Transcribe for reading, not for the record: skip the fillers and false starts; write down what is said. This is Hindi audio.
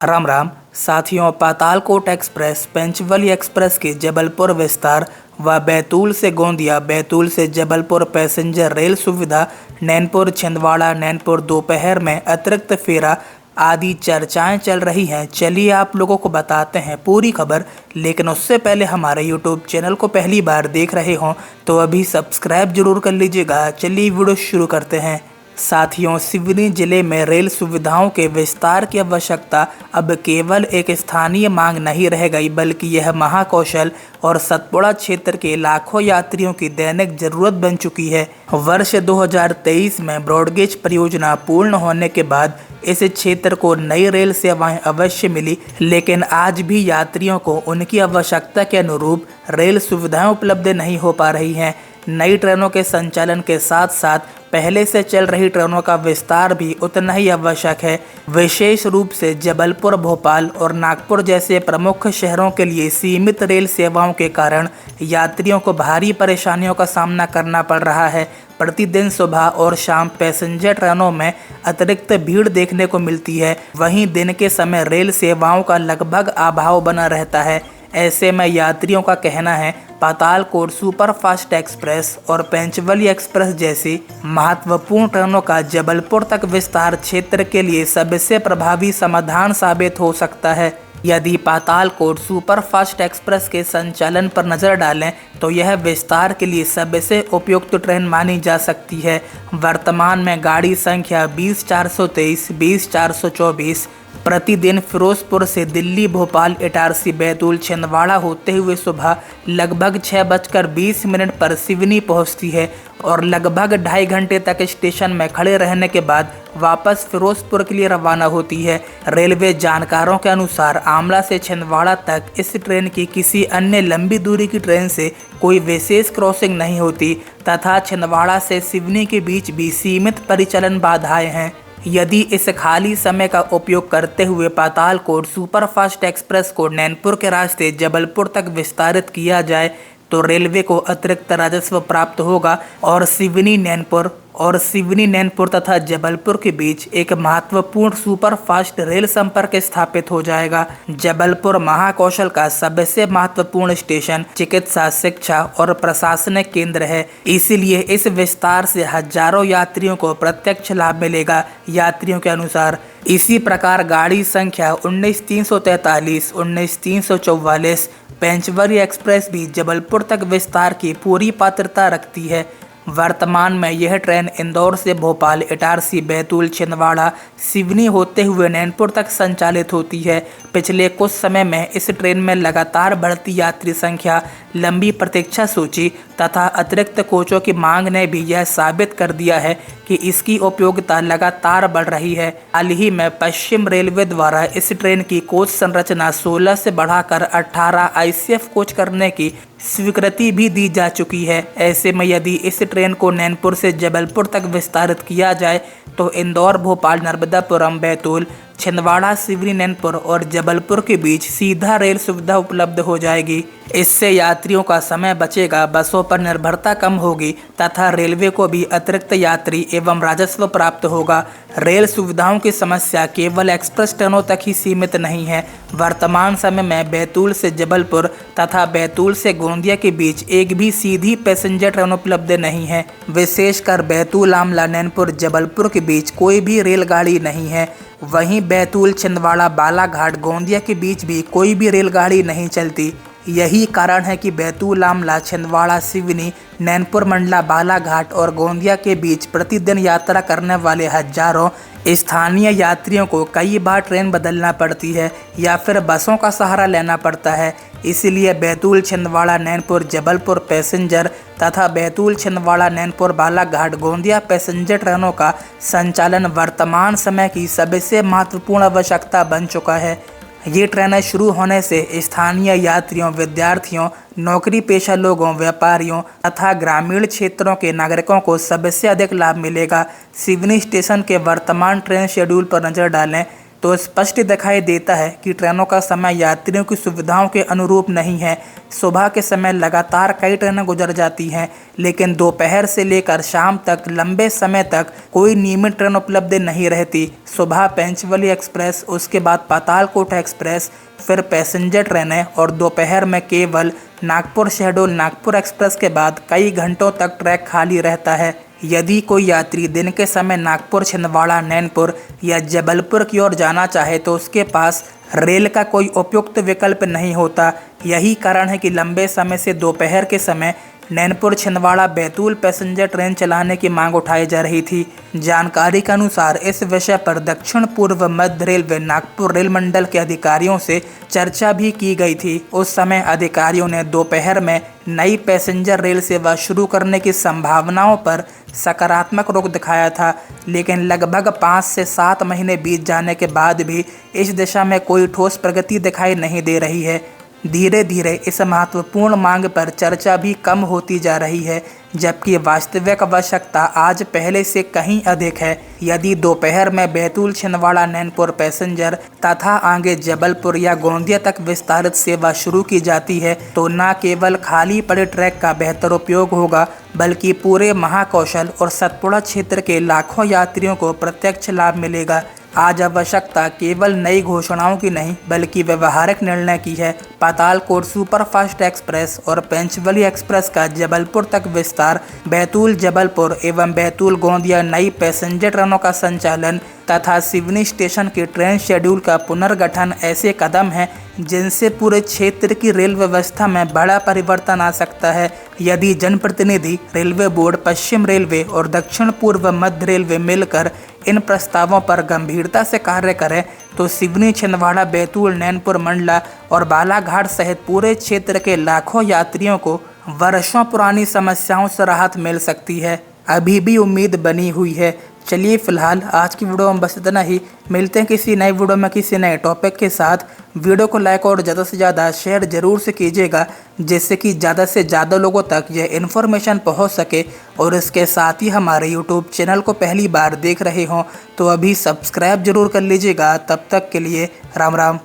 राम राम साथियों, पातालकोट एक्सप्रेस, पंचवली एक्सप्रेस के जबलपुर विस्तार व बैतूल से गोंदिया, बैतूल से जबलपुर पैसेंजर रेल सुविधा, नैनपुर छिंदवाड़ा, नैनपुर दोपहर में अतिरिक्त फेरा आदि चर्चाएं चल रही हैं। चलिए आप लोगों को बताते हैं पूरी खबर, लेकिन उससे पहले हमारे YouTube चैनल को पहली बार देख रहे हों तो अभी सब्सक्राइब जरूर कर लीजिएगा। चलिए वीडियो शुरू करते हैं। साथियों, सिवनी जिले में रेल सुविधाओं के विस्तार की आवश्यकता अब केवल एक स्थानीय मांग नहीं रह गई, बल्कि यह महाकौशल और सतपुड़ा क्षेत्र के लाखों यात्रियों की दैनिक जरूरत बन चुकी है। वर्ष 2023 में ब्रॉडगेज परियोजना पूर्ण होने के बाद इस क्षेत्र को नई रेल सेवाएं अवश्य मिली, लेकिन आज भी यात्रियों को उनकी आवश्यकता के अनुरूप रेल सुविधाएं उपलब्ध नहीं हो पा रही हैं। नई ट्रेनों के संचालन के साथ साथ पहले से चल रही ट्रेनों का विस्तार भी उतना ही आवश्यक है। विशेष रूप से जबलपुर, भोपाल और नागपुर जैसे प्रमुख शहरों के लिए सीमित रेल सेवाओं के कारण यात्रियों को भारी परेशानियों का सामना करना पड़ रहा है। प्रतिदिन सुबह और शाम पैसेंजर ट्रेनों में अतिरिक्त भीड़ देखने को मिलती है। वहीं दिन के समय रेल सेवाओं का लगभग अभाव बना रहता है। ऐसे में यात्रियों का कहना है पातालकोट सुपरफास्ट एक्सप्रेस और पंचवली एक्सप्रेस जैसी महत्वपूर्ण ट्रेनों का जबलपुर तक विस्तार क्षेत्र के लिए सबसे प्रभावी समाधान साबित हो सकता है। यदि पातालकोट सुपरफास्ट एक्सप्रेस के संचालन पर नजर डालें तो यह विस्तार के लिए सबसे उपयुक्त ट्रेन मानी जा सकती है। वर्तमान में गाड़ी संख्या 20423, 20424 प्रतिदिन फिरोजपुर से दिल्ली, भोपाल, इटारसी, बैतूल, छिंदवाड़ा होते हुए सुबह लगभग 6:20 पर सिवनी पहुंचती है और लगभग 2.5 घंटे तक स्टेशन में खड़े रहने के बाद वापस फिरोजपुर के लिए रवाना होती है। रेलवे जानकारों के अनुसार आमला से छिंदवाड़ा तक इस ट्रेन की किसी अन्य लंबी दूरी की ट्रेन से कोई विशेष क्रॉसिंग नहीं होती तथा छिंदवाड़ा से सिवनी के बीच भी सीमित परिचालन बाधाएं हैं। यदि इस खाली समय का उपयोग करते हुए पातालकोट सुपरफास्ट एक्सप्रेस को नैनपुर के रास्ते जबलपुर तक विस्तारित किया जाए तो रेलवे को अतिरिक्त राजस्व प्राप्त होगा और सिवनी नैनपुर तथा जबलपुर के बीच एक महत्वपूर्ण सुपरफास्ट रेल संपर्क स्थापित हो जाएगा। जबलपुर महाकौशल का सबसे महत्वपूर्ण स्टेशन, चिकित्सा, शिक्षा और प्रशासनिक केंद्र है, इसीलिए इस विस्तार से हजारों यात्रियों को प्रत्यक्ष लाभ मिलेगा। यात्रियों के अनुसार इसी प्रकार गाड़ी संख्या 19343, 19344 पंचवली एक्सप्रेस भी जबलपुर तक विस्तार की पूरी पात्रता रखती है। वर्तमान में यह ट्रेन इंदौर से भोपाल, इटारसी, बैतूल, छिंदवाड़ा, सिवनी होते हुए नैनपुर तक संचालित होती है। पिछले कुछ समय में इस ट्रेन में लगातार बढ़ती यात्री संख्या, लंबी प्रतीक्षा सूची तथा अतिरिक्त कोचों की मांग ने भी यह साबित कर दिया है कि इसकी उपयोगिता लगातार बढ़ रही है। हाल ही में पश्चिम रेलवे द्वारा इस ट्रेन की कोच संरचना 16 से बढ़ाकर 18 ICF कोच करने की स्वीकृति भी दी जा चुकी है। ऐसे में यदि इस ट्रेन को नैनपुर से जबलपुर तक विस्तारित किया जाए तो इंदौर, भोपाल, नर्मदापुरम, बैतूल, छिंदवाड़ा, सिवनी, नैनपुर और जबलपुर के बीच सीधा रेल सुविधा उपलब्ध हो जाएगी। इससे यात्रियों का समय बचेगा, बसों पर निर्भरता कम होगी तथा रेलवे को भी अतिरिक्त यात्री एवं राजस्व प्राप्त होगा। रेल सुविधाओं की समस्या केवल एक्सप्रेस ट्रेनों तक ही सीमित नहीं है। वर्तमान समय में बैतूल से जबलपुर तथा बैतूल से गोंदिया के बीच एक भी सीधी पैसेंजर ट्रेन उपलब्ध नहीं है। विशेषकर बैतूल, आमला, नैनपुर, जबलपुर के बीच कोई भी रेलगाड़ी नहीं है। वहीं बैतूल, छिंदवाड़ा, बालाघाट, गोंदिया के बीच भी कोई भी रेलगाड़ी नहीं चलती। यही कारण है कि बैतूल, आमला, छिंदवाड़ा, सिवनी, नैनपुर, मंडला, बालाघाट और गोंदिया के बीच प्रतिदिन यात्रा करने वाले हजारों स्थानीय यात्रियों को कई बार ट्रेन बदलना पड़ती है या फिर बसों का सहारा लेना पड़ता है। इसलिए बैतूल, छिंदवाड़ा, नैनपुर, जबलपुर पैसेंजर तथा बैतूल, छिंदवाड़ा, नैनपुर, बालाघाट, गोंदिया पैसेंजर ट्रेनों का संचालन वर्तमान समय की सबसे महत्वपूर्ण आवश्यकता बन चुका है। ये ट्रेनें शुरू होने से स्थानीय यात्रियों, विद्यार्थियों, नौकरी पेशा लोगों, व्यापारियों तथा ग्रामीण क्षेत्रों के नागरिकों को सबसे अधिक लाभ मिलेगा। सिवनी स्टेशन के वर्तमान ट्रेन शेड्यूल पर नजर डालें तो स्पष्ट दिखाई देता है कि ट्रेनों का समय यात्रियों की सुविधाओं के अनुरूप नहीं है। सुबह के समय लगातार कई ट्रेनें गुजर जाती हैं, लेकिन दोपहर से लेकर शाम तक लंबे समय तक कोई नियमित ट्रेन उपलब्ध नहीं रहती। सुबह पेंचवली एक्सप्रेस, उसके बाद पातालकोट एक्सप्रेस, फिर पैसेंजर ट्रेनें और दोपहर में केवल नागपुर शहडोल नागपुर एक्सप्रेस के बाद कई घंटों तक ट्रैक खाली रहता है। यदि कोई यात्री दिन के समय नागपुर, छिंदवाड़ा, नैनपुर या जबलपुर की ओर जाना चाहे तो उसके पास रेल का कोई उपयुक्त विकल्प नहीं होता। यही कारण है कि लंबे समय से दोपहर के समय नैनपुर, छिंदवाड़ा, बैतूल पैसेंजर ट्रेन चलाने की मांग उठाई जा रही थी। जानकारी के अनुसार इस विषय पर दक्षिण पूर्व मध्य रेलवे नागपुर रेल मंडल के अधिकारियों से चर्चा भी की गई थी। उस समय अधिकारियों ने दोपहर में नई पैसेंजर रेल सेवा शुरू करने की संभावनाओं पर सकारात्मक रुख दिखाया था, लेकिन लगभग 5 से 7 महीने बीत जाने के बाद भी इस दिशा में कोई ठोस प्रगति दिखाई नहीं दे रही है। धीरे धीरे इस महत्वपूर्ण मांग पर चर्चा भी कम होती जा रही है, जबकि वास्तविक आवश्यकता आज पहले से कहीं अधिक है। यदि दोपहर में बैतूल, छिंदवाड़ा, नैनपुर पैसेंजर तथा आगे जबलपुर या गोंदिया तक विस्तारित सेवा शुरू की जाती है तो न केवल खाली पड़े ट्रैक का बेहतर उपयोग होगा, बल्कि पूरे महाकौशल और सतपुड़ा क्षेत्र के लाखों यात्रियों को प्रत्यक्ष लाभ मिलेगा। आज आवश्यकता केवल नई घोषणाओं की नहीं बल्कि व्यवहारिक निर्णय की है। पातालकोट सुपरफास्ट एक्सप्रेस और पेंचवली एक्सप्रेस का जबलपुर तक विस्तार, बैतूल जबलपुर एवं बैतूल गोंदिया नई पैसेंजर ट्रेनों का संचालन तथा सिवनी स्टेशन के ट्रेन शेड्यूल का पुनर्गठन ऐसे कदम हैं जिनसे पूरे क्षेत्र की रेल व्यवस्था में बड़ा परिवर्तन आ सकता है। यदि जनप्रतिनिधि, रेलवे बोर्ड, पश्चिम रेलवे और दक्षिण पूर्व मध्य रेलवे मिलकर इन प्रस्तावों पर गंभीरता से कार्य करें तो सिवनी, छिंदवाड़ा, बैतूल, नैनपुर, मंडला और बालाघाट सहित पूरे क्षेत्र के लाखों यात्रियों को वर्षों पुरानी समस्याओं से राहत मिल सकती है। अभी भी उम्मीद बनी हुई है। चलिए फिलहाल आज की वीडियो में बस इतना ही। मिलते हैं किसी नई वीडियो में किसी नए टॉपिक के साथ। वीडियो को लाइक और ज़्यादा से ज़्यादा शेयर जरूर से कीजिएगा, जिससे कि ज़्यादा से ज़्यादा लोगों तक यह इन्फॉर्मेशन पहुंच सके। और इसके साथ ही हमारे यूट्यूब चैनल को पहली बार देख रहे हों तो अभी सब्सक्राइब जरूर कर लीजिएगा। तब तक के लिए राम राम।